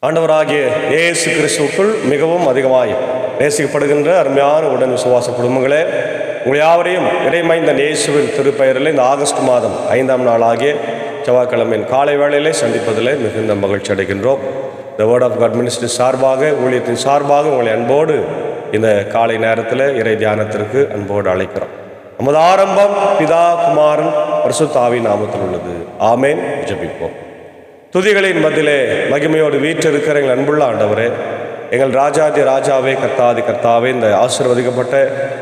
ஆண்டவராகிய இயேசு கிறிஸ்துவுக்குள் மிகவும் அதிகமாய் நேசிக்கப்படுகின்ற அருமையான உடன் விசுவாச குடும்பங்களே, உங்கள் யாவரையும் இறைமைந்தன் இயேசுவின் திருப்பெயரில் இந்த ஆகஸ்ட் மாதம் 5ஆம் நாளாகிய செவ்வாய்க்கிழமையின் காலை வேளையிலே சந்திப்பதில் மிகுந்த மகிழ்ச்சி அடைகின்றோம். The word of God ministry சார்பாக, ஊழியத்தின் சார்பாக உங்களை அன்போடு இந்த காலை நேரத்தில் இறை தியானத்திற்கு அன்போடு அழைக்கிறோம். நமது ஆரம்பம் பிதா, குமாரன், பரிசுத்த ஆவியின் நாமத்தில் உள்ளது. ஆமேன். ஜெபிப்போம். துதிகளின் மத்தியிலே மகிமையோடு வீற்றிருக்கிற எங்கள் அன்புள்ள ஆண்டவரே, எங்கள் ராஜாதி ராஜாவே, கர்த்தாதி கர்த்தாவே, இந்த ஆசீர்வதிக்கப்பட்ட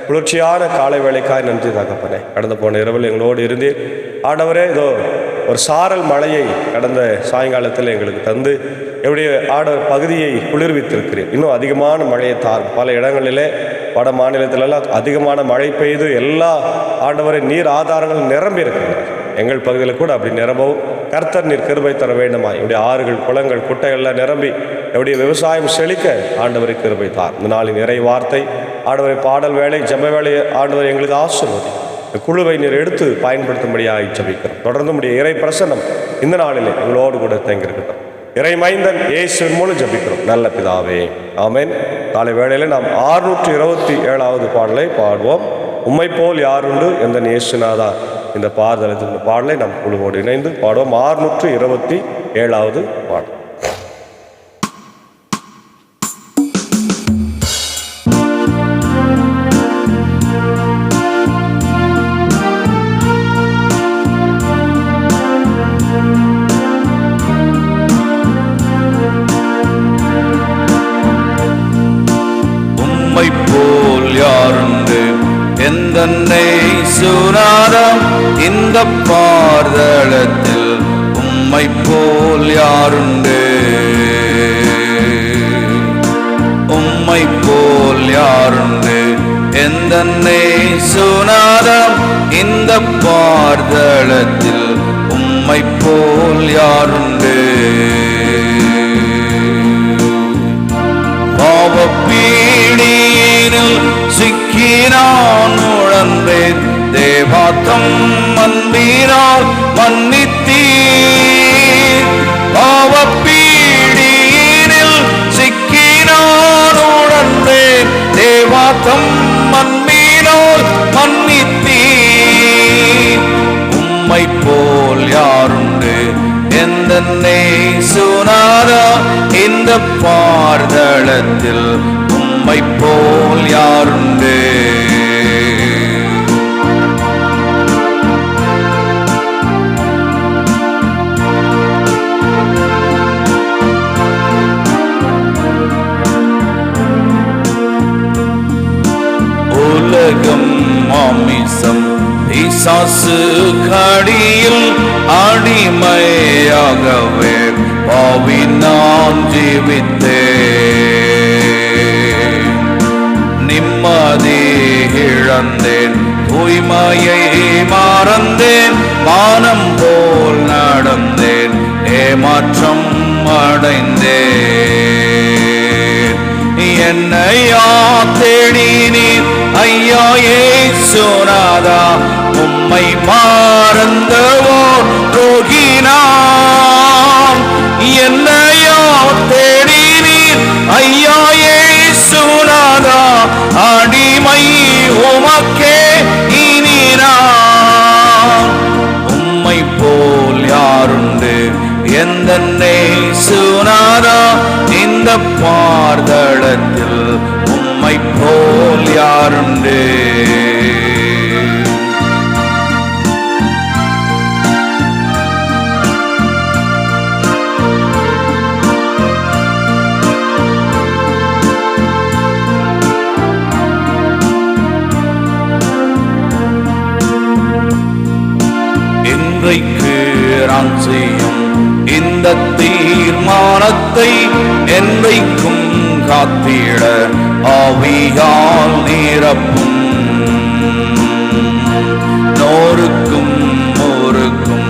குளிர்ச்சியான காலை வேளைக்காய் நன்றி தகப்பனே. கடந்து போன இரவில் எங்களோடு இருந்தீர் ஆண்டவரே. இதோ ஒரு சாரல் மழையை கடந்த சாயங்காலத்தில் எங்களுக்கு தந்து எப்படிய பகுதியை குளிர்வித்திருக்கிறேன். இன்னும் அதிகமான மழையை பல இடங்களிலே வட மாநிலத்திலெல்லாம் அதிகமான மழை பெய்து எல்லா ஆண்டவரை நீர் ஆதாரங்கள் நிரம்பி இருக்கின்றன. எங்கள் பகுதியில் கூட அப்படி நிரம்பவும் கர்த்தர் நீர் கிருபை தர வேண்டுமா. இப்படி ஆறுகள், குளங்கள், குட்டைகள்லாம் நிரம்பி எப்படி விவசாயம் செழிக்க ஆண்டவரை கிருபை தார். இந்த நாளின் இறை வார்த்தை ஆண்டவரை பாடல் வேலை, ஜெப வேலை ஆண்டவர் எங்களுக்கு ஆசீர்வதி. குழுவை நீர் எடுத்து பயன்படுத்தும்படியாக ஜெபிக்கிறோம். தொடர்ந்து முடிய இறை பிரசன்னம் இந்த நாளிலே எங்களோடு கூட தங்கியிருக்கிறோம். இறை மைந்தன் இயேசுவின் மூலம் ஜெபிக்கிறோம் நல்ல பிதாவே, ஆமேன். காலை வேளையில் நாம் 627வது பாடலை பாடுவோம். உம்மை போல் யாருண்டு எந்த இயேசுநாதா. இந்த பாடலத்தின் பாடலை நம் குழுவோடு இணைந்து பாடுவோம். 627வது பாடல். உம்மை போல் யாருண்டு எந்தன்னை சுனாதம் இந்த பார்தளத்தில். உம்மை போல் யாருண்டு, உம்மை போல் யாருண்டு எந்தன்னை சுனாதம் இந்த பார்தளத்தில். உம்மை போல் யாருண்டு. பாவப்பீடியினில் சிக்கினான் உழன்றேன், தேவாத்தம் மந்தினால் மன்னித்தீர். பாவப்பீடியினில் சிக்கினான் உழன்றேன், தேவாத்தம் மன்னினால் மன்னித்தீர். உம்மை போல் யாருண்டு எந்தன்னை சுனாதா இந்த பார்தளத்தில். உம்மை போல் யாருண்டு. உலகம் மாமிசம் பிசாசு கடியில் அடிமையாகவே பாவி நான் ஜீவித்தேன். நிம்மதி இழந்தேன், தூய்மையை மறந்தேன், வானம் போல் நடந்தேன், ஏமாற்றம் அடைந்தேன். என்னையா தேடினீர் ஐயா இயேசுநாதா. உம்மை மறந்தவோ ரோகினான். என்னையா தேடினீர் ஐயா இயேசுநாதா. அடிமை உமக்கே இனினான். உம்மை போல் யாருண்டு எந்தன்னை சுனாதா இந்த பார்தளத்தில். உம்மை போல் யாருண்டு. இன்றைக்கு நான் செய்யும் இந்த தீர்மானத்தை என்றைக்கும் காத்திட ஆவியால் நிரப்பும். நோருக்கும் ஊருக்கும்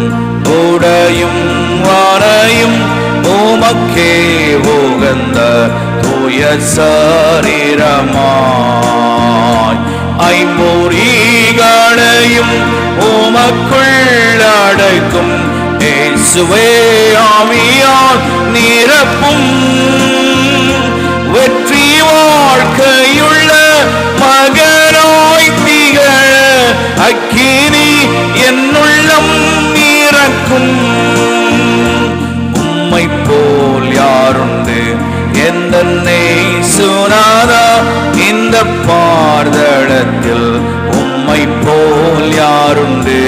உடையும் வாரையும் உமக்கே உகந்த தூய சரீரமாய் ஐம்பொறிகளையும் உமக்குள் அடைக்கும் இயேசுவே ஆவியால் நிரப்பும் வெற்றி வாழ்க்கையுள்ள மகனாய் திகழ அக்கினி என்னுள்ளம் நிரக்கும். உம்மை போல் யாருண்டு எந்தன்னை சுனாதா இந்த பார்தளத்தில் உம்மை போல் யாருண்டு.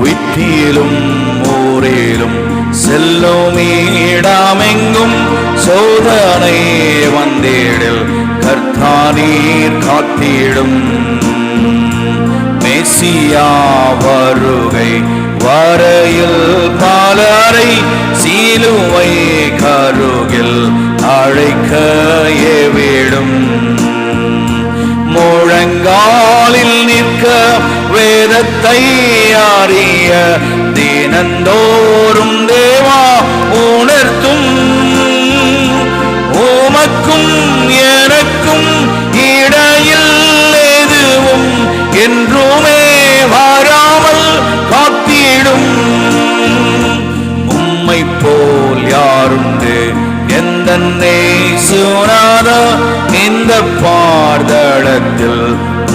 வீட்டிலும் ஊரிலும் செல்லும் இடமெங்கும் சோதனை வந்தேடில் கர்த்தானீர் காத்திடும். மெசியா வருகை வரையில் பலரை சிலுவை கருகில் அழைக்க ஏவிடும். முழங்காலில் நிற்க வேதத்தை அறிய தினந்தோறும் தேவா உணர்த்தும். உமக்கும் எனக்கும் இடையில் எதுவும் என்றுமே வராமல் காத்திடும். உம்மை போல் யாருண்டு எந்தன்னை சுனாதா இந்த பார்தளத்தில்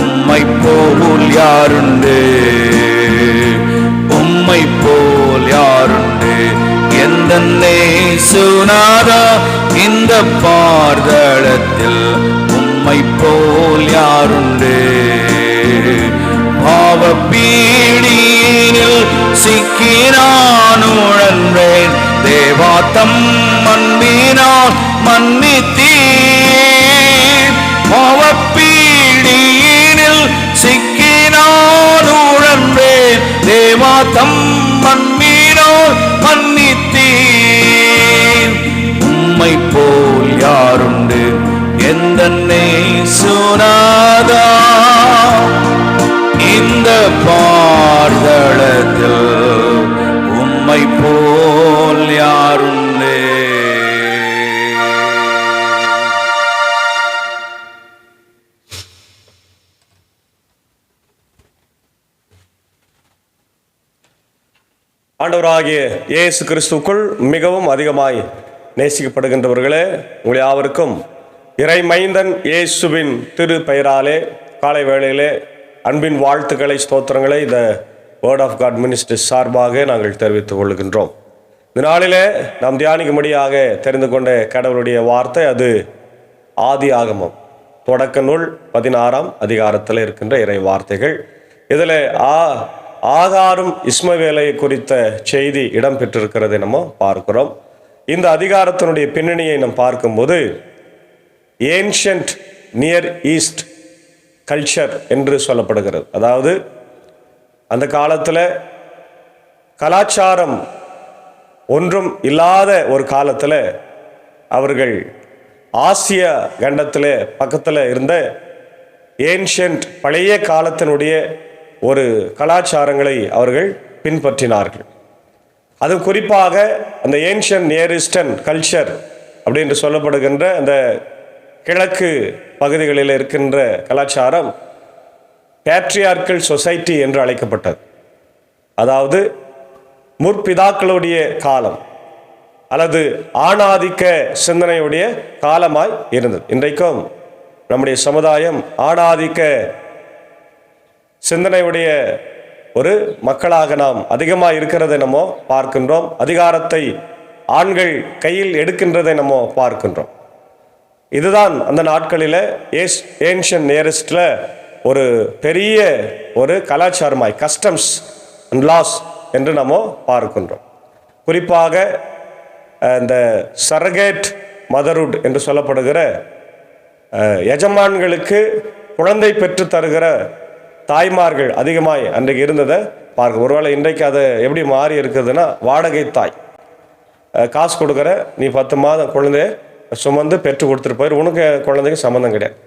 உம்மை போல் யாருண்டு. உம்மை போல் யாருண்டு எந்தன்னை சுனாதா இந்த பார்தளத்தில் உம்மை போல் யாருண்டு. பாவ பீடியில் சிக்கினான் உழன்றேன் தேவா தம் அன்பினால் மன்னித்தீர். பாவப்பீடியினில் சிக்கினான் உழன்றேன் தேவா தம் அன்பினால் மன்னித்தீர். உம்மை போல் யாருண்டு எந்தன்னை சுனாதா இந்த பார்தளத்தில் உம்மை போல் யாருண்டு. ஆண்டவராகிய இயேசு கிறிஸ்துக்குள் மிகவும் அதிகமாய் நேசிக்கப்படுகின்றவர்களே, உங்கள் யாவருக்கும் இறைமைந்தன் இயேசுவின் திரு பெயராலே காலை வேளையிலே அன்பின் வாழ்த்துக்களை ஸ்தோத்திரங்களை இந்த வேர்ட் ஆஃப் காட் மினிஸ்ட்ரிஸ் சார்பாக நாங்கள் தெரிவித்துக் கொள்கின்றோம். இந்த நாளிலே நாம் தியானிக்கும்படியாக தெரிந்து கொண்ட கடவுளுடைய வார்த்தை அது ஆதி ஆகமம் தொடக்க நூல் 16ஆம் அதிகாரத்தில் இருக்கின்ற இறை வார்த்தைகள். இதில் ஆகாரும் இஸ்மவேலை குறித்த செய்தி இடம்பெற்றிருக்கிறதை நம்ம பார்க்கிறோம். இந்த அதிகாரத்தினுடைய பின்னணியை நாம் பார்க்கும்போது ஏன்ஷியன்ட் நியர் ஈஸ்ட் கல்ச்சர் என்று சொல்லப்படுகிறது. அதாவது அந்த காலத்தில் கலாச்சாரம் ஒன்றும் இல்லாத ஒரு காலத்தில் அவர்கள் ஆசிய கண்டத்தில் பக்கத்தில் இருந்த ஏன்ஷியன்ட் பழைய காலத்தினுடைய ஒரு கலாச்சாரங்களை அவர்கள் பின்பற்றினார்கள். அது குறிப்பாக அந்த ஏன்ஷியன்ட் நியர் ஈஸ்டர்ன் கல்ச்சர் அப்படின்னு சொல்லப்படுகின்ற அந்த கிழக்கு பகுதிகளில் இருக்கின்ற கலாச்சாரம் பேட்ரியார்க்கல் சொசைட்டி என்று அழைக்கப்பட்டது. அதாவது முற்பிதாக்களுடைய காலம் அல்லது ஆணாதிக்க சிந்தனையுடைய காலமாய் இருந்தது. இன்றைக்கும் நம்முடைய சமுதாயம் ஆணாதிக்க சிந்தனையுடைய ஒரு மக்களாக நாம் அதிகமாக இருக்கிறதை நம்ம பார்க்கின்றோம். அதிகாரத்தை ஆண்கள் கையில் எடுக்கின்றதை நம்ம பார்க்கின்றோம். இதுதான் அந்த நாட்களில் ஏன்ஷியன்ட் நியரஸ்டில் ஒரு பெரிய ஒரு கலாச்சாரமாய் கஸ்டம்ஸ் அண்ட் லாஸ் என்று நம்ம பார்க்கின்றோம். குறிப்பாக இந்த சரகேட் மதர்ஹுட் என்று சொல்லப்படுகிற எஜமான்களுக்கு குழந்தை பெற்று தருகிற தாய்மார்கள் அதிகமாய் அன்றைக்கு இருந்ததை பார்க்க. ஒருவேளை இன்றைக்கு அதை எப்படி மாறி இருக்குதுன்னா, வாடகை தாய், காசு கொடுக்குற, நீ 10 மாதம் குழந்தைய சுமந்து பெற்று கொடுத்துட்டு போயிரு, உனக்கு குழந்தைக்கு சம்மந்தம் கிடையாது.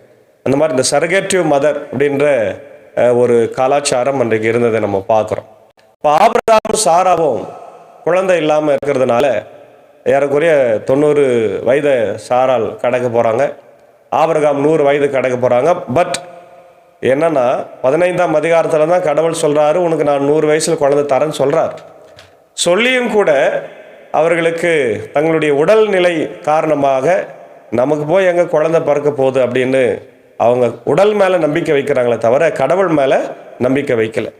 அந்த மாதிரி இந்த சர்கேட்டிவ் மதர் அப்படின்ற ஒரு கலாச்சாரம் அன்றைக்கு இருந்ததை நம்ம பார்க்குறோம். இப்போ ஆபிரகாமும் சாராவும் குழந்தை இல்லாமல் இருக்கிறதுனால ஏறக்குறைய 90 வயதை சாரால் கடக்க போகிறாங்க. ஆபிரகாம் 100 வயது கடக்க போகிறாங்க. பட் என்னன்னா 15ஆம் அதிகாரத்தில் தான் கடவுள் சொல்கிறாரு, உனக்கு நான் 100 வயசில் குழந்தை தரேன்னு சொல்கிறார். சொல்லியும் கூட அவர்களுக்கு தங்களுடைய உடல்நிலை காரணமாக நமக்கு போய் எங்கே குழந்தை பிறக்க போகுது அப்படின்னு அவங்க உடல் மேலே நம்பிக்கை வைக்கிறாங்களே தவிர கடவுள் மேலே நம்பிக்கை வைக்கலை.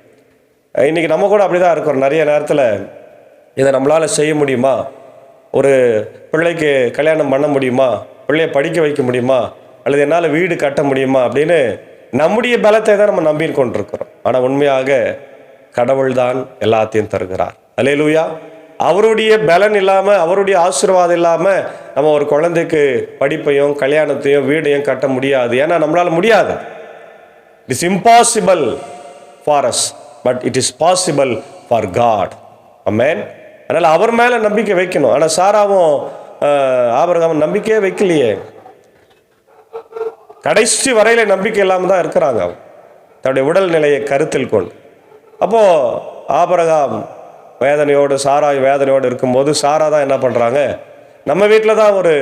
இன்றைக்கி நம்ம கூட அப்படி தான் இருக்கிறோம். நிறைய நேரத்தில் இதை நம்மளால் செய்ய முடியுமா, ஒரு பிள்ளைக்கு கல்யாணம் பண்ண முடியுமா, பிள்ளையை படிக்க வைக்க முடியுமா, அல்லது என்னால் வீடு கட்ட முடியுமா அப்படின்னு நம்முடைய பலத்தை தான் நம்ம நம்பின்னு கொண்டிருக்கிறோம். ஆனால் உண்மையாக கடவுள் தான் எல்லாத்தையும் தருகிறார். அல்லேலூயா. அவருடைய பலன் இல்லாமல், அவருடைய ஆசீர்வாதம் இல்லாமல் நம்ம ஒரு குழந்தைக்கு படிப்பையும் கல்யாணத்தையும் வீடையும் கட்ட முடியாது. ஏன்னா நம்மளால் முடியாது. It is impossible for us, but it is possible for God. ஆமென். அதனால் அவர் மேலே நம்பிக்கை வைக்கணும். ஆனால் சாராவும் ஆபிரகாமும் நம்பிக்கையே வைக்கலையே. கடைசி வரையில் நம்பிக்கை இல்லாமல் தான் இருக்கிறாங்க தன்னுடைய உடல்நிலையை கருத்தில் கொண்டு. அப்போது ஆபிரகாம் வேதனையோடு, சாராய் வேதனையோடு இருக்கும்போது சாரா தான் என்ன பண்ணுறாங்க, நம்ம வீட்டில் தான் ஒரு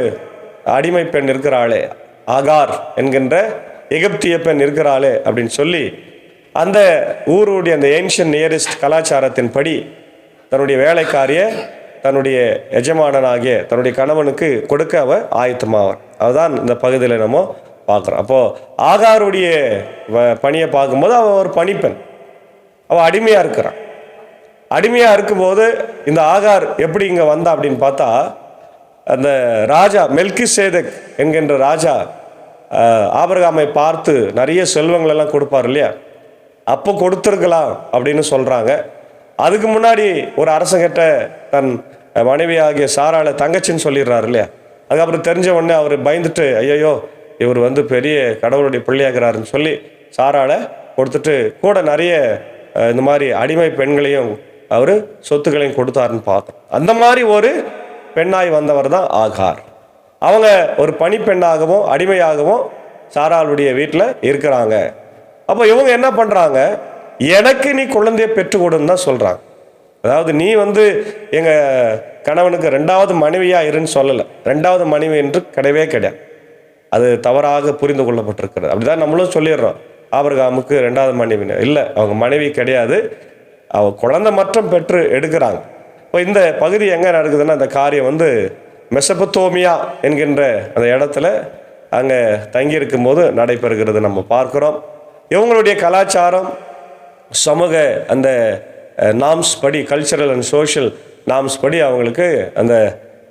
அடிமை பெண் இருக்கிறாளே, ஆகார் என்கின்ற எகிப்திய பெண் இருக்கிறாளே அப்படின்னு சொல்லி அந்த ஊருடைய அந்த ஏன்ஷியன் நியரஸ்ட் கலாச்சாரத்தின் படி தன்னுடைய வேலைக்காரியை தன்னுடைய எஜமானனாகிய தன்னுடைய கணவனுக்கு கொடுக்க அவள் ஆயத்தமாவார். அதுதான் இந்த பகுதியில் நம்ம பார்க்குறோம். அப்போது ஆகாருடைய பணியை பார்க்கும்போது அவள் ஒரு பணிப்பெண், அவள் அடிமையாக இருக்கிறான். அடிமையாக இருக்கும்போது இந்த ஆகார் எப்படி இங்கே வந்தா அப்படின்னு பார்த்தா, அந்த ராஜா மெல்கிசேதேக் என்கின்ற ராஜா ஆபிரகாமை பார்த்து நிறைய செல்வங்களெல்லாம் கொடுப்பார் இல்லையா, அப்போ கொடுத்துருக்கலாம் அப்படின்னு சொல்கிறாங்க. அதுக்கு முன்னாடி ஒரு அரசங்கிட்ட தன் மனைவியாகிய சாராளை தங்கச்சின்னு சொல்லிடுறாரு இல்லையா. அதுக்கப்புறம் தெரிஞ்ச உடனே அவர் பயந்துட்டு, ஐயோ இவர் பெரிய கடவுளுடைய பிள்ளையாகிறாருன்னு சொல்லி சாராளை கொடுத்துட்டு கூட நிறைய இந்த மாதிரி அடிமை பெண்களையும் அவர் சொத்துக்களையும் கொடுத்தாருன்னு பார்த்தோம். அந்த மாதிரி ஒரு பெண்ணாய் வந்தவர் தான் ஆகார். அவங்க ஒரு பணிப்பெண்ணாகவும் அடிமையாகவும் சாராளுடைய வீட்டில் இருக்கிறாங்க. அப்போ இவங்க என்ன பண்ணுறாங்க, எனக்கு நீ குழந்தையை பெற்றுக் கொடுன்னு தான் சொல்கிறாங்க. அதாவது நீ எங்கள் கணவனுக்கு 2வது மனைவியாக இருன்னு சொல்லலை. 2வது மனைவி என்று கிடையவே கிடையாது. அது தவறாக புரிந்து கொள்ளப்பட்டிருக்கிறது. அப்படி தான் நம்மளும் சொல்லிடுறோம், ஆபிரகாமுக்கு 2வது மனைவி இல்லை, அவங்க மனைவி கிடையாது, அவள் குழந்தை மற்றும் பெற்று எடுக்கிறாங்க. இப்போ இந்த பகுதி எங்கே நடக்குதுன்னா, அந்த காரியம் மெசபத்தோமியா என்கின்ற அந்த இடத்துல அங்கே தங்கியிருக்கும் போது நடைபெறுகிறது நம்ம பார்க்குறோம். இவங்களுடைய கலாச்சாரம், சமூக அந்த நாம்ஸ் படி, கல்ச்சரல் அண்ட் சோஷியல் நாம்ஸ் படி அவங்களுக்கு அந்த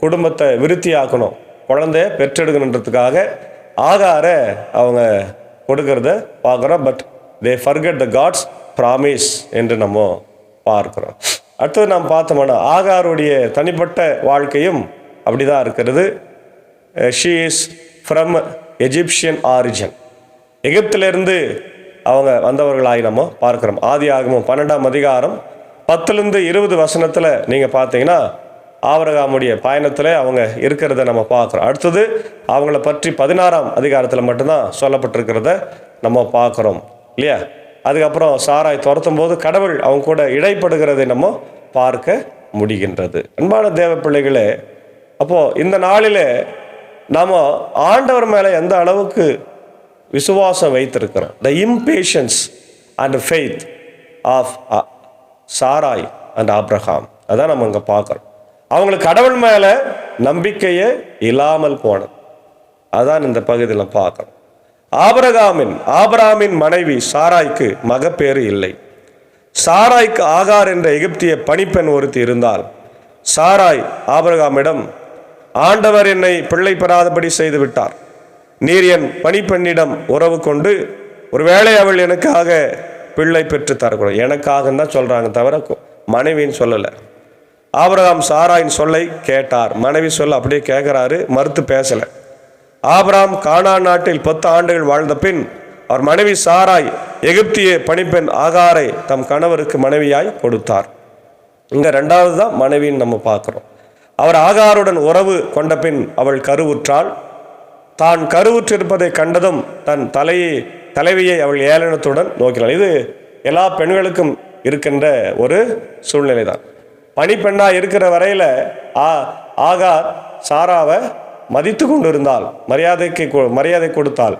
குடும்பத்தை விருத்தியாக்கணும், குழந்தைய பெற்றெடுக்கணுன்றதுக்காக ஆகாரை அவங்க கொடுக்கறத பார்க்குறோம். But they forget the God's promise என்று நம்ம பார்க்குறோம். அடுத்தது நாம் பார்த்தோம்னா ஆகாருடைய தனிப்பட்ட வாழ்க்கையும் அப்படி தான் இருக்கிறது. She is from Egyptian origin, எகிப்திலிருந்து அவங்க வந்தவர்களாகி நம்ம பார்க்குறோம். ஆதியாகமம் 12ஆம் அதிகாரம் 10-20 வசனத்தில் நீங்கள் பார்த்தீங்கன்னா ஆபிரகாமுடைய பயணத்தில் அவங்க இருக்கிறத நம்ம பார்க்குறோம். அடுத்தது அவங்கள பற்றி 16ஆம் அதிகாரத்தில் மட்டும்தான் சொல்லப்பட்டிருக்கிறத நம்ம பார்க்குறோம் இல்லையா. அதுக்கப்புறம் சாராய் துரத்தும் போது கடவுள் அவங்க கூட இடைப்படுகிறதை நம்ம பார்க்க முடிகின்றது. அன்பான தேவ பிள்ளைகளே, அப்போது இந்த நாளில் நாம் ஆண்டவர் மேலே எந்த அளவுக்கு விசுவாசம் வைத்திருக்கிறோம், the impatience and faith of Sarai and Abraham, அதான் நம்ம இங்கே பார்க்குறோம். அவங்களுக்கு கடவுள் மேலே நம்பிக்கையே இல்லாமல் போனது, அதான் இந்த பகுதியில் பார்க்குறோம். ஆபிரகாமின் மனைவி சாராய்க்கு மகப்பேறு இல்லை. சாராய்க்கு ஆகார் என்ற எகிப்திய பணிப்பெண் ஒருத்தி இருந்தால், சாராய் ஆபிரகாமிடம், ஆண்டவர் என்னை பிள்ளை பெறாதபடி செய்து விட்டார், நீர் என் பணிப்பெண்ணிடம் உறவு கொண்டு ஒருவேளை அவள் எனக்காக பிள்ளை பெற்று தரக்கூடாது. எனக்காக தான் சொல்கிறாங்க தவிர மனைவின்னு சொல்லலை. ஆபிரகாம் சாராயின் சொல்லை கேட்டார். மனைவி சொல்ல அப்படியே கேட்குறாரு, மறுத்து பேசலை. ஆபிரகாம் கானான் நாட்டில் 10 ஆண்டுகள் வாழ்ந்த பின் அவர் மனைவி சாராய் எகிப்திய பணிப்பெண் ஆகாரை தம் கணவருக்கு மனைவியாய் கொடுத்தார். இங்கே 2வது தான் மனைவின்னு நம்ம பார்க்குறோம். அவர் ஆகாருடன் உறவு கொண்ட பின் அவள் கருவுற்றாள். தான் கருவுற்றிருப்பதை கண்டதும் தன் தலையை தலைவியை அவள் ஏளனத்துடன் நோக்கினாள். இது எல்லா பெண்களுக்கும் இருக்கின்ற ஒரு சூழ்நிலை தான். பணிப்பெண்ணாக இருக்கிற வரையில் ஆகார் சாராவை மதித்து கொண்டு இருந்தால், மரியாதை கொடுத்தாள்.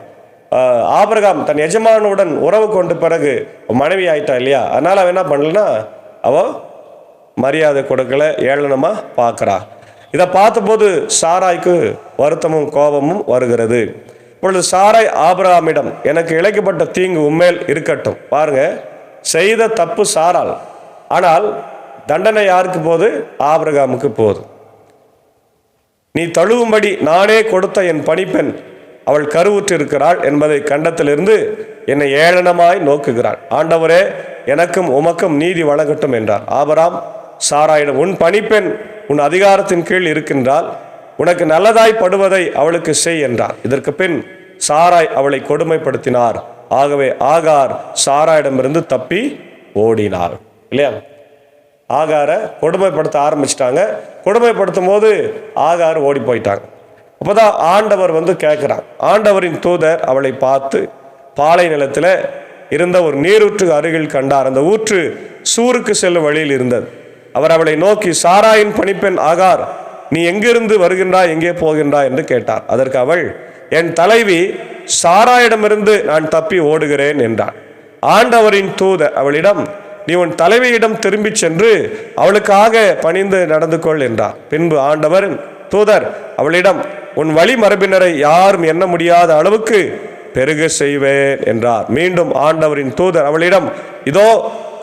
ஆபிரகாம் தன் எஜமானுடன் உறவு கொண்டு பிறகு மனைவி ஆயிட்டா இல்லையா, அதனால் அவன் என்ன பண்ணலன்னா அவள் மரியாதை கொடுக்கல, ஏளனமாக பார்க்குறா. இதை பார்த்தபோது சாராய்க்கு வருத்தமும் கோபமும் வருகிறது. இப்பொழுது சாராய் ஆபிரகாமிடம், எனக்கு இழைக்கப்பட்ட தீங்கு உண்மையில் இருக்கட்டும். பாருங்க, செய்த தப்பு சாராள், ஆனால் தண்டனை யாருக்கு போகுது? ஆபிரகாமுக்கு போகுது. நீ தழுவும்படி நானே கொடுத்த என் பணிப்பெண் அவள் கருவுற்று இருக்கிறாள் என்பதை கண்டத்திலிருந்து என்னை ஏளனமாய் நோக்குகிறாள். ஆண்டவரே, எனக்கும் உமக்கும் நீதி வழங்கட்டும் என்றார். ஆபிரகாம் சாராயிடம், உன் பணிப்பெண் உன் அதிகாரத்தின் கீழ் இருக்கின்றால் உனக்கு நல்லதாய் படுவதை அவளுக்கு செய் என்றார். இதற்கு பின் சாராய் அவளை கொடுமைப்படுத்தினார். ஆகவே ஆகார் சாராயிடமிருந்து தப்பி ஓடினாள். இல்லையா, ஆகாரை கொடுமைப்படுத்த ஆரம்பிச்சிட்டாங்க. கொடுமைப்படுத்தும் போது ஆகார் ஓடி போயிட்டாங்க. அப்போதான் ஆண்டவர் கேட்குறாங்க. ஆண்டவரின் தூதர் அவளை பார்த்து பாலை நிலத்தில் இருந்த ஒரு நீரூற்று அருகில் கண்டார். அந்த ஊற்று சூருக்கு செல்லும் வழியில் இருந்தது. அவர் அவளை நோக்கி, சாராயின் பணிப்பெண் ஆகார், நீ எங்கிருந்து வருகின்றாய், எங்கே போகின்றாய் என்று கேட்டார். அதற்கு அவள், என் தலைவி சாராயிடமிருந்து நான் தப்பி ஓடுகிறேன் என்றாள். ஆண்டவரின் தூதர் அவளிடம், நீ உன் தலைவியிடம் திரும்பி சென்று அவளுக்காக பணிந்து நடந்து கொள் என்றார். பின்பு ஆண்டவரின் தூதர் அவளிடம், உன் வழி மரபினரை யாரும் எண்ண முடியாத அளவுக்கு பெருக செய்வேன் என்றார். மீண்டும் ஆண்டவரின் தூதர் அவளிடம், இதோ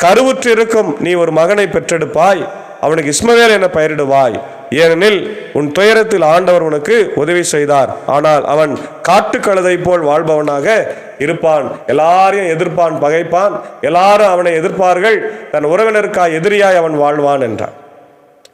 கருவுற்று இருக்கும் நீ ஒரு மகனை பெற்றெடுப்பாய், அவனுக்கு இஸ்மவேல் என பெயரிடுவாய். ஏனெனில் உன் துயரத்தில் ஆண்டவர் உனக்கு உதவி செய்தார். ஆனால் அவன் காட்டு கழுதை போல் வாழ்பவனாக இருப்பான், எல்லாரையும் எதிர்ப்பான், பகைப்பான், எல்லாரும் அவனை எதிர்ப்பார்கள், தன் உறவினருக்காய் எதிரியாய் அவன் வாழ்வான் என்றான்.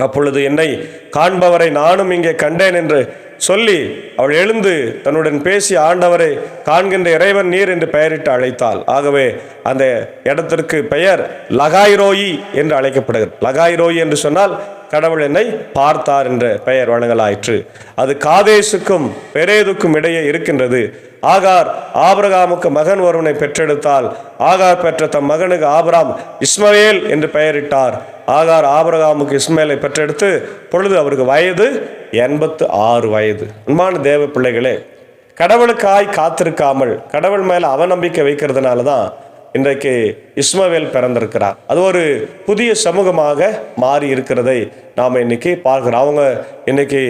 அப்பொழுது என்னை காண்பவரை நானும் இங்கே கண்டேன் என்று சொல்லி அவள் எழுந்து தன்னுடன் பேசி ஆண்டவரை காண்கின்ற இறைவன் நீர் என்று பெயரிட்டு அழைத்தாள். ஆகவே அந்த இடத்திற்கு பெயர் லகாய்ரோயி என்று அழைக்கப்படுகிறது. லகாய்ரோயி என்று சொன்னால் கடவுள் என்னை பார்த்தார் என்ற பெயர் வழங்கலாயிற்று. அது காதேசுக்கும் பெரேதுக்கும் இடையே இருக்கின்றது. ஆகார் ஆபிரகாமுக்கு மகன் ஒருவனை பெற்றெடுத்தால் ஆகார் பெற்ற தம் மகனுக்கு ஆபிரகாம் இஸ்மவேல் என்று பெயரிட்டார். ஆகார் ஆபிரகாமுக்கு இஸ்மவேலை பெற்றெடுத்து பொழுது அவருக்கு வயது 86 வயது. அன்பான தேவ பிள்ளைகளே, கடவுளுக்காய் காத்திருக்காமல் கடவுள் மேல அவநம்பிக்கை வைக்கிறதுனால தான் இன்றைக்கு இஸ்மவேல் பிறந்திருக்கிறார். அது ஒரு புதிய சமூகமாக மாறி இருக்கிறதை நாம் இன்னைக்கு பார்க்கிறோம். அவங்க இன்னைக்கு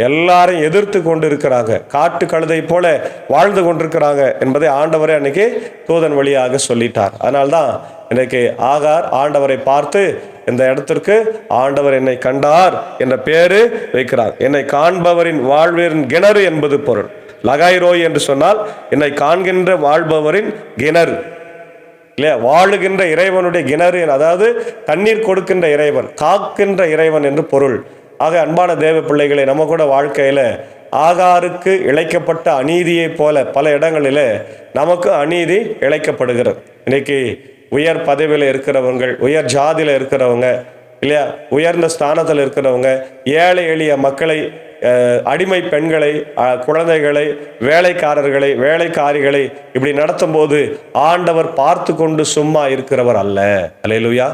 எல்லாரையும் எதிர்த்து கொண்டு இருக்கிறாங்க, காட்டு கழுதை போல வாழ்ந்து கொண்டிருக்கிறாங்க என்பதை ஆண்டவரே அன்னைக்கு தூதன் வழியாக சொல்லிட்டார். அதனால்தான் இன்றைக்கு ஆகார் ஆண்டவரை பார்த்து இந்த இடத்திற்கு ஆண்டவர் என்னை கண்டார் என்ற பேரு வைக்கிறார். என்னை காண்பவரின் வாழ்வரின் கிணறு என்பது பொருள். லகாய்ரோய் என்று சொன்னால் என்னை காண்கின்ற வாழ்பவரின் கிணறு இல்லையா, வாழுகின்ற இறைவனுடைய கிணறு, அதாவது தண்ணீர் கொடுக்கின்ற இறைவன், காக்கின்ற இறைவன் என்று பொருள். ஆக அன்பான தேவ பிள்ளைகளை, நம்ம கூட வாழ்க்கையில ஆகாருக்கு இழைக்கப்பட்ட அநீதியை போல பல இடங்களில் நமக்கு அநீதி இழைக்கப்படுகிறது. இன்னைக்கு உயர் பதவியில் இருக்கிறவங்க, உயர் ஜாதியில் இருக்கிறவங்க இல்லையா, உயர்ந்த ஸ்தானத்தில் இருக்கிறவங்க ஏழை எளிய மக்களை, அடிமை பெண்களை, குழந்தைகளை, வேலைக்காரர்களை, வேலைக்காரிகளை இப்படி நடத்தும் போது ஆண்டவர் பார்த்து கொண்டு சும்மா இருக்கிறவர் அல்ல. அல்லேலூயா.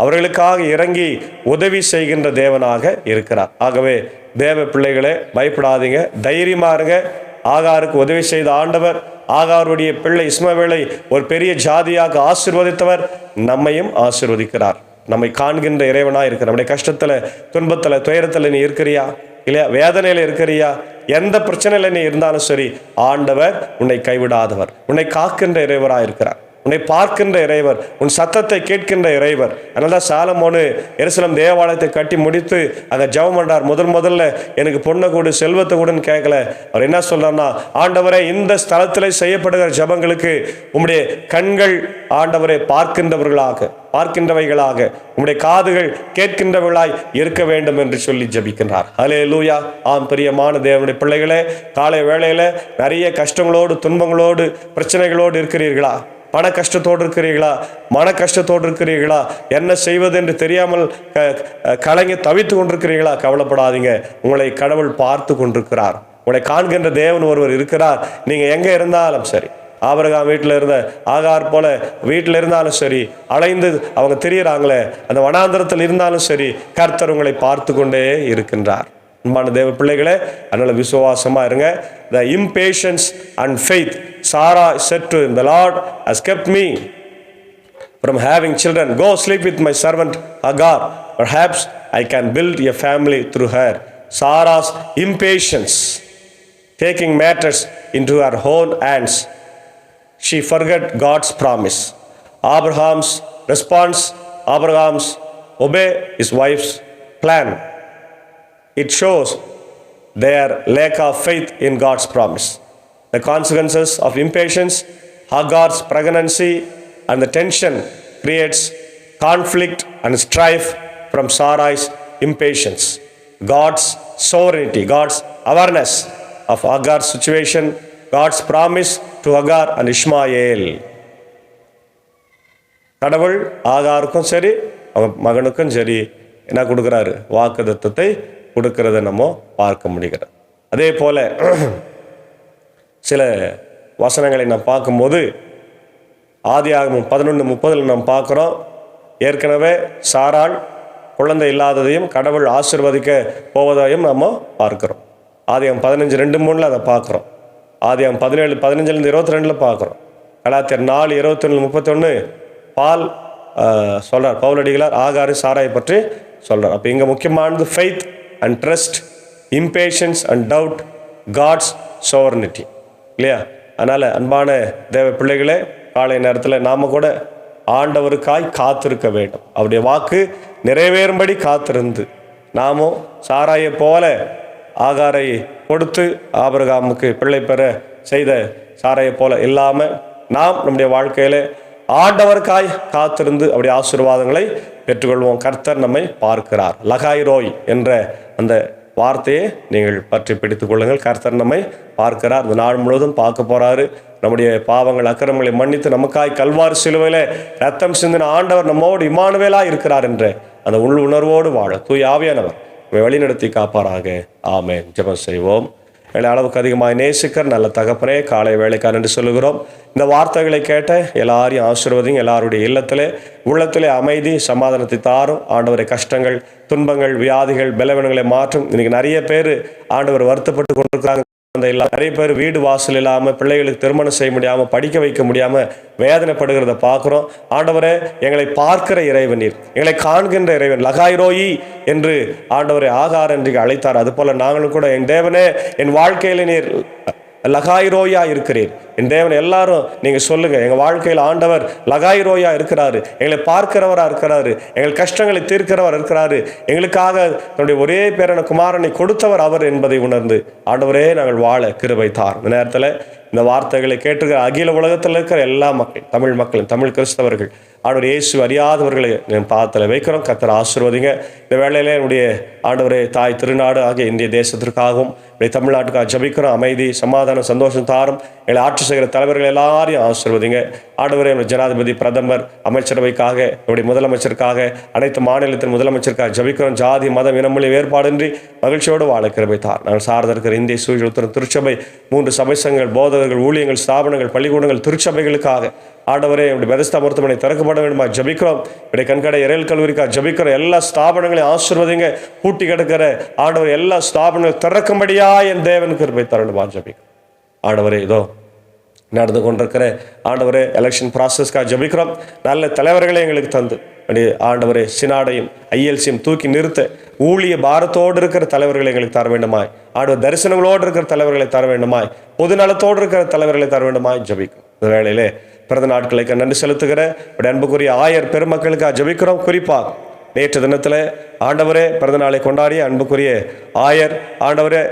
அவர்களுக்காக இறங்கி உதவி செய்கின்ற தேவனாக இருக்கிறார். ஆகவே தேவ பிள்ளைகளே, பயப்படாதீங்க, தைரியமா இருங்க. ஆகாருக்கு உதவி செய்த ஆண்டவர் ஆகாருடைய பிள்ளை இஸ்மவேலை ஒரு பெரிய ஜாதியாக ஆசீர்வதித்தவர் நம்மையும் ஆசீர்வதிக்கிறார். நம்மை காண்கின்ற இறைவனாக இருக்கிறார். நம்முடைய கஷ்டத்தில், துன்பத்தில், துயரத்தில் நீ இருக்கிறியா இல்லையா, வேதனையில் இருக்கிறியா, எந்த பிரச்சனையில் நீ இருந்தாலும் சரி, ஆண்டவர் உன்னை கைவிடாதவர், உன்னை காக்கின்ற இறைவராக இருக்கிறார், உன்னை பார்க்கின்ற இறைவர், உன் சத்தத்தை கேட்கின்ற இறைவர். அதனால்தான் சாலமோனு எருசலேம் தேவாலயத்தை கட்டி முடித்து அங்கே ஜெபம் பண்றார். முதல்ல எனக்கு பொண்ணை கூடு, செல்வத்தை கூடன்னு கேட்கல. அவர் என்ன சொல்றாருன்னா, ஆண்டவரே, இந்த ஸ்தலத்தில் செய்யப்படுகிற ஜெபங்களுக்கு உம்முடைய கண்கள் ஆண்டவரை பார்க்கின்றவைகளாக, உம்முடைய காதுகள் கேட்கின்றவர்களாய் இருக்க வேண்டும் என்று சொல்லி ஜெபிக்கின்றார். அல்லேலூயா. ஆம் பிரியமான தேவனுடைய பிள்ளைகளே, காலை வேளையில நிறைய கஷ்டங்களோடு, துன்பங்களோடு, பிரச்சனைகளோடு இருக்கிறீர்களா? பண கஷ்டத்தோடு இருக்கிறீர்களா? மன கஷ்டத்தோடு இருக்கிறீர்களா? என்ன செய்வது என்று தெரியாமல் கலங்கி தவித்து கொண்டிருக்கிறீர்களா? கவலைப்படாதீங்க, உங்களை கடவுள் பார்த்து கொண்டிருக்கிறார். உங்களை காண்கின்ற தேவன் ஒருவர் இருக்கிறார். நீங்க எங்க இருந்தாலும் சரி, ஆபிரகாம் வீட்டில் இருந்த ஆகார் போல வீட்டில் இருந்தாலும் சரி, அலைந்து அவங்க திரியிறாங்களே அந்த வனாந்தரத்தில் இருந்தாலும் சரி, கர்த்தர் உங்களை பார்த்து கொண்டே இருக்கின்றார். அன்பான தேவ பிள்ளைகளே, அதனால விசுவாசமா இருங்க. The impatience and faith. Sarah said to him, the Lord has kept me from having children. Go sleep with my servant Hagar. Perhaps I can build a family through her. Sarah's impatience, taking matters into her own hands. She forgot God's promise. Abraham's response, Abraham's obey his wife's plan. It shows their lack of faith in God's promise. The consequences of impatience, Hagar's pregnancy, and the tension creates conflict and strife from Sarai's impatience. God's sovereignty, God's awareness of Hagar's situation, God's promise to Hagar and Ishmael. கடவுள் ஆகாருக்கும் சரி அவங்க மகனுக்கும் சரி என்ன கொடுக்குறாரு? வாக்குத்தத்தத்தை கொடுக்கிறத நம்ம பார்க்க முடிகிறது. அதே போல சில வசனங்களை நாம் பார்க்கும்போது ஆதியாகமம் 11:30 நாம் பார்க்குறோம். ஏற்கனவே சாராள் குழந்தை இல்லாததையும் கடவுள் ஆசீர்வதிக்க போவதையும் நாம் பார்க்குறோம். ஆதியாகமம் 15:2-3 அதை பார்க்குறோம். ஆதியாகமம் 17:15-22 பார்க்குறோம். கலாத்தியர் 4:21-31 பால் சொல்கிறார், பவுலடிகளார் ஆகாரு சாராயை பற்றி சொல்கிறார். அப்போ இங்கே முக்கியமானது faith and trust, impatience and doubt, God's sovereignty, இல்லையா? அதனால் அன்பான தேவ பிள்ளைகளே, காலை நேரத்தில் நாம் கூட ஆண்டவருக்காய் காத்திருக்க வேண்டும். அவருடைய வாக்கு நிறைவேறும்படி காத்திருந்து நாமும் சாராயை போல ஆகாரை கொடுத்து ஆபிரகாமுக்கு பிள்ளை பெற செய்த சாராயை போல இல்லாமல் நாம் நம்முடைய வாழ்க்கையில் ஆண்டவருக்காய் காத்திருந்து அவருடைய ஆசீர்வாதங்களை பெற்றுக்கொள்வோம். கர்த்தர் நம்மை பார்க்கிறார். லகாய் ரோய் என்ற அந்த வார்த்தையை நீங்கள் பற்றி பிடித்துக் கொள்ளுங்கள். கர்த்தர் நம்மை பார்க்கிறார். இந்த நாள் முழுவதும் பார்க்க போறாரு. நம்முடைய பாவங்கள் அக்கிரமங்களை மன்னித்து நமக்காய் கல்வாரி சிலுவையிலே ரத்தம் சிந்தின ஆண்டவர் நம்மோடு இம்மானுவேலா இருக்கிறார் என்ற அந்த உள் உணர்வோடு வாழ தூய ஆவியானவர் வழிநடத்தி காப்பாராக. ஆமென். ஜெபம் செய்வோம். அளவுக்கு அதிகமாக நேசிக்கிற நல்ல தகப்பனே, காலை வேலைக்கார் என்று சொல்லுகிறோம். இந்த வார்த்தைகளை கேட்ட எல்லாரையும் ஆசீர்வதிங்க. எல்லாருடைய இல்லத்திலே உள்ளத்திலே அமைதி சமாதானத்தை தாரும். ஆண்டவரை கஷ்டங்கள், துன்பங்கள், வியாதிகள், பலவீனங்களை மாற்றும். இன்னைக்கு நிறைய பேர் ஆண்டவர் வருத்தப்பட்டு கொண்டிருக்கிறாங்க. நிறைய பேர் வீடு வாசல் இல்லாமல், பிள்ளைகளுக்கு திருமணம் செய்ய முடியாமல், படிக்க வைக்க முடியாமல் வேதனைப்படுகிறத பார்க்குறோம். ஆண்டவரே, எங்களை பார்க்கிற இறைவன் நீர், எங்களை காண்கின்ற இறைவன். லகாய்ரோயி என்று ஆண்டவரை ஆகார் என்று அழைத்தார். அதுபோல நாங்களும் கூட என் தேவனே, என் வாழ்க்கையில் நீர் லகாய்ரோயா இருக்கிறீர். என் தேவன் எல்லாரும் நீங்கள் சொல்லுங்கள், எங்கள் வாழ்க்கையில் ஆண்டவர் லகாய்ரோயா இருக்கிறாரு, எங்களை பார்க்கிறவராக இருக்கிறாரு, எங்கள் கஷ்டங்களை தீர்க்கிறவர் இருக்கிறாரு, எங்களுக்காக தன்னுடைய ஒரே பேரான குமாரனை கொடுத்தவர் அவர் என்பதை உணர்ந்து ஆண்டவரே நாங்கள் வாழ கிருபை தார். இந்த நேரத்தில் இந்த வார்த்தைகளை கேட்டிருக்கிற அகில உலகத்தில் இருக்கிற எல்லா மக்கள், தமிழ் மக்கள், தமிழ் கிறிஸ்தவர்கள், ஆண்டவர் இயேசு அறியாதவர்களை என் பாதத்தில் வைக்கிறோம். கர்த்தர் ஆசீர்வதிங்க. இந்த வேளையிலே என்னுடைய ஆண்டவரே தாய் திருநாடு ஆகிய இந்திய தேசத்திற்காகவும் தமிழ்நாட்டுக்காக ஜபிக்கிறோம். அமைதி சமாதானம் சந்தோஷம் தாரும். எங்களை ஆட்சி செய்கிற தலைவர்கள் எல்லாரையும் ஆசீர்வதிங்க. ஆண்டவரே, ஜனாதிபதி, பிரதமர், அமைச்சரவைக்காக, என்னுடைய முதலமைச்சருக்காக, அனைத்து மாநிலத்தின் முதலமைச்சருக்காக ஜபிக்கிறோம். ஜாதி மதம் இனமொழி வேறுபாடின்றி மகிழ்ச்சியோடு வாழ கிருபை தார். நாங்கள் சார்ந்த இருக்கிற இந்திய சூழல் திருச்சபை, 3 சபை சங்கங்கள், போதகர்கள், ஊழியங்கள், ஸ்தாபனங்கள், பள்ளிக்கூடங்கள், திருச்சபைகளுக்காக ஆண்டவரே என்னுடைய பெதஸ்தா மருத்துவமனை திறக்கப்பட வேண்டுமா ஜபிக்கிறோம். என்னுடைய கண்கடை இறையல் கல்லூரிக்காக ஜபிக்கிற எல்லா ஸ்தாபனங்களையும் ஆசீர்வதிங்க. பூட்டி கிடக்கிற ஆண்டவர் எல்லா ஸ்தாபனங்கள் திறக்கும்படியா என் தேவனுக்கு கிருபை தரணுமா ஜபிக்கிறோம். ஆண்டவரே, இதோ நடந்து கொண்டிருக்கிற ஆண்டவரே எலெக்ஷன் ப்ராசஸ்க்காக ஜபிக்கிறோம். நல்ல தலைவர்களை எங்களுக்கு தந்து ஆண்டவரே சினாடையும் ஐஎல்சியும் தூக்கி நிறுத்த ஊழிய பாரத்தோடு இருக்கிற தலைவர்களை எங்களுக்கு தர வேண்டுமாய். ஆண்டவர் தரிசனங்களோடு இருக்கிற தலைவர்களை தர வேண்டுமாய். பொது நலத்தோடு இருக்கிற தலைவர்களை தர வேண்டுமாய் ஜபிக்கும். இந்த வேளையிலே பிறந்த நாட்களுக்கு நன்றி செலுத்துகிற அன்புக்குரிய ஆயர் பெருமக்களுக்காக ஜபிக்கிறோம். குறிப்பாக நேற்று தினத்தில் ஆண்டவரே பிறந்த நாளை கொண்டாடிய அன்புக்குரிய ஆயர் ஆண்டவரே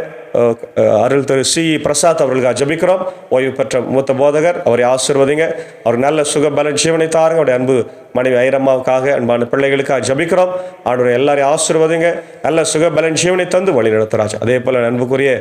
அருள் திரு சி பிரசாத் அவர்களுக்காக ஜபிக்கிறோம். ஓய்வு பெற்ற மூத்த போதகர், அவரை ஆசீர்வதிங்க. அவர் நல்ல சுகபலன் ஜீவனை தாருங்க. அவருடைய அன்பு மனைவி ஐரம்மாவுக்காக, அன்பான பிள்ளைகளுக்காக ஜபிக்கிறோம். ஆண்டவரை எல்லாரையும் ஆசீர்வதிங்க. நல்ல சுகபலன் ஜீவனை தந்து வழி நடத்துறாச்சு. அதே போல அன்புக்குரிய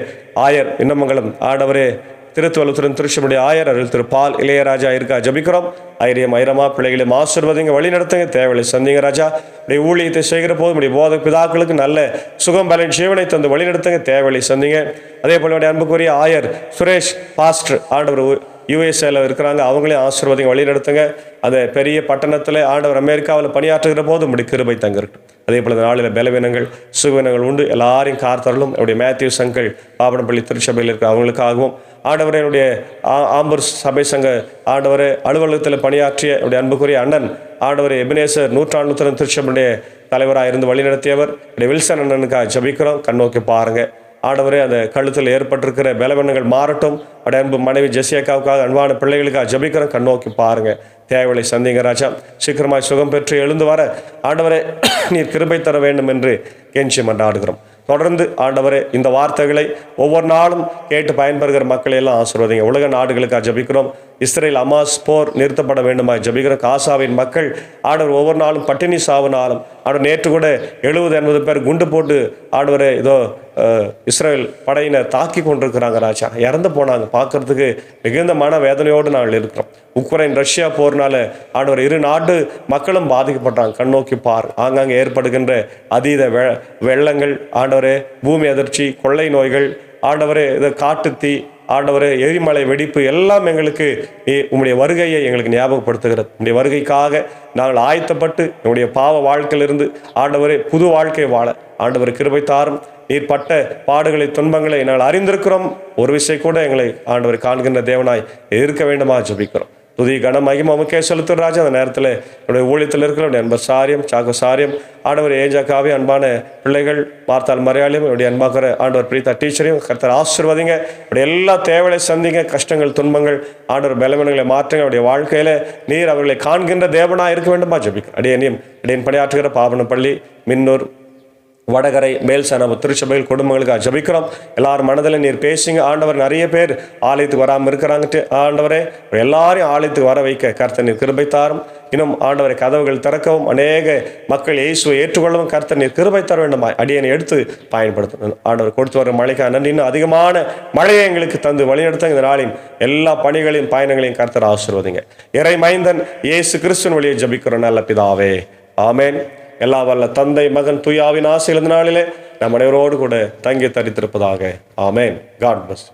ஆயர் இன்னமங்கலம் ஆண்டவரே திருத்துவலுத்துடன் திருச்சபுடைய ஆயர் அருள் திரு பால் இளையராஜா இருக்கா ஜபிக்கிறோம். ஐரியம் ஐரமா பிள்ளைகளையும் ஆசீர்வதிங்க, வழி நடத்துங்க, தேவையை சந்திங்க ராஜா. இப்படி ஊழியத்தை செய்கிற போது இப்படி போத பிதாக்களுக்கு நல்ல சுகம் பலன் ஜீவனை தந்து வழி நடத்துங்க, தேவையை சந்திங்க. அதே போல அன்புக்குரிய ஆயர் சுரேஷ் பாஸ்டர் ஆண்டவர் யுஎஸ்ஏல இருக்கிறாங்க, அவங்களையும் ஆசீர்வாதம் வழி நடத்துங்க. அந்த பெரிய பட்டணத்தில் ஆண்டவர் அமெரிக்காவில் பணியாற்றுகிற போது உம்முடைய கிருபை தங்கிருக்கும். அதே போல இந்த நாளில் பலவீனங்கள் சுகவீனங்கள் உண்டு, எல்லாரையும் காத்தரலும். என்னுடைய மேத்யூ சங்கல் பாபனப்பள்ளி திருச்சபையில் இருக்கிற அவங்களுக்காகவும், ஆண்டவரே என்னுடைய ஆம்பூர் சபை சங்க ஆண்டவரே அலுவலகத்தில் பணியாற்றிய என்னுடைய அன்புக்குரிய அண்ணன் ஆண்டவர் எபினேசர் 100 திருச்சபையுடைய தலைவராக இருந்து வழிநடத்தியவர் என்னுடைய வில்சன் அண்ணனுக்காக ஜபிக்கிறோம். கண்ணோக்கி பாருங்க ஆண்டவரே, அந்த கழுத்தில் ஏற்பட்டிருக்கிற பலவீனங்கள் மாறட்டும். அவருடைய அன்பு மனைவி ஜெசியாக்காவுக்காக அன்பான பிள்ளைகளுக்காக ஜபிக்கிறோம். கண்ணோக்கி பாருங்க, தேவைகளை சந்திங்க ராஜா. சீக்கிரமாய் சுகம் பெற்று எழுந்து வர ஆண்டவரே நீர் கிருபை தர வேண்டும் என்று கெஞ்சி மன்றாடுகிறோம். தொடர்ந்து ஆண்டவரே இந்த வார்த்தைகளை ஒவ்வொரு நாளும் கேட்டு பயன்பெறுகிற மக்களை எல்லாம் ஆசீர்வதிங்க. உலக நாடுகளுக்காக ஜபிக்கிறோம். இஸ்ரேல் அமாஸ் போர் நிறுத்தப்பட வேண்டுமா ஜபிக்கிறோம். காசாவின் மக்கள் ஆண்டவர் ஒவ்வொரு நாளும் பட்டினி சாவினாலும் ஆண்டவர் நேற்று கூட 70-80 பேர் குண்டு போட்டு ஆண்டவரே இதோ இஸ்ரேல் படையினர் தாக்கி கொண்டிருக்கிறாங்க ராஜா. இறந்து போனாங்க. பார்க்கறதுக்கு மிகுந்த மன வேதனையோடு நாங்கள் இருக்கிறோம். உக்ரைன் ரஷ்யா போர்னால ஆண்டவர் இரு நாட்டு மக்களும் பாதிக்கப்பட்டாங்க. கண்ணோக்கி பார். ஆங்காங்கே ஏற்படுகின்ற அதீத வெள்ளங்கள் ஆண்டவரே, பூமி அதிர்ச்சி, கொள்ளை நோய்கள் ஆண்டவரே, இது காட்டுத்தீ ஆண்டவரே, எரிமலை வெடிப்பு எல்லாம் எங்களுக்கு உம்முடைய வருகையை எங்களுக்கு ஞாபகப்படுத்துகிறது. உம்முடைய வருகைக்காக நாங்கள் ஆயத்தப்பட்டு என்னுடைய பாவ வாழ்க்கையிலிருந்து ஆண்டவரே புது வாழ்க்கை வாழ ஆண்டவர் கிருபை தாரும். நீர் பட்ட பாடுகளை துன்பங்களை நாங்கள் அறிந்திருக்கிறோம். ஒரு விஷயம் கூட எங்களை ஆண்டவர் காண்கின்ற தேவனாய் இருக்க வேண்டுமா ஜபிக்கிறோம். துதி கனம் மகிமை உமக்கே செலுத்தும் ராஜா. அந்த நேரத்தில் என்னுடைய ஊழியத்தில் இருக்கிற அன்பர் சாரியம் சாக்கு சாரியம் ஆண்டவர் ஏஜாக்காவே அன்பான பிள்ளைகள் பார்த்தால் மறையாளியும் என்னுடைய அன்பாக்கிற ஆண்டவர் பிரீதா டீச்சரையும் கர்த்தர் ஆசீர்வதிங்க. என்னுடைய எல்லா தேவைகளை சந்திங்க. கஷ்டங்கள் துன்பங்கள் ஆண்டவர் பலவீனங்களை மாற்றுங்க. அவருடைய வாழ்க்கையில நீர் அவர்களை காண்கின்ற தேவனாக இருக்க வேண்டுமா ஜபிக்கிறேன். அடியேன் பணியாற்றுகிற பாபனப்பள்ளி, மின்னூர், வடகரை, மேல்சனம் திருச்சபையில் குடும்பங்களுக்கு ஜபிக்கிறோம். எல்லாரும் மனதில் நீர் பேசுங்க ஆண்டவர். நிறைய பேர் ஆலயத்துக்கு வராமல் இருக்கிறாங்கட்டு ஆண்டவரே, எல்லாரையும் ஆலயத்துக்கு வர வைக்க கர்த்தர் நீர் கிருபை தாரும். இன்னும் ஆண்டவரை கதவுகள் திறக்கவும் அநேக மக்கள் இயேசுவை ஏற்றுக்கொள்ளவும் கர்த்தர் நீர் கிருபை தர வேண்டுமாய் அடியனை எடுத்து பயன்படுத்தணும். ஆண்டவர் கொடுத்து வர மழைக்காக நன்றி. இன்னும் அதிகமான மழையை எங்களுக்கு தந்து வழிநடத்த இந்த நாளின் எல்லா பணிகளையும் பயணங்களையும் கர்த்தர் ஆசீர்வதிங்க. இறை மைந்தன் இயேசு கிறிஸ்துவின் வழியை ஜபிக்கிறோம் நல்ல பிதாவே, ஆமேன். எல்லா வல்ல தந்தை, மகன், தூயாவின் ஆசையில் இந்த நாளிலே நம் அனைவரோடு கூட தங்கி தரித்திருப்பதாக. ஆமேன். God plus.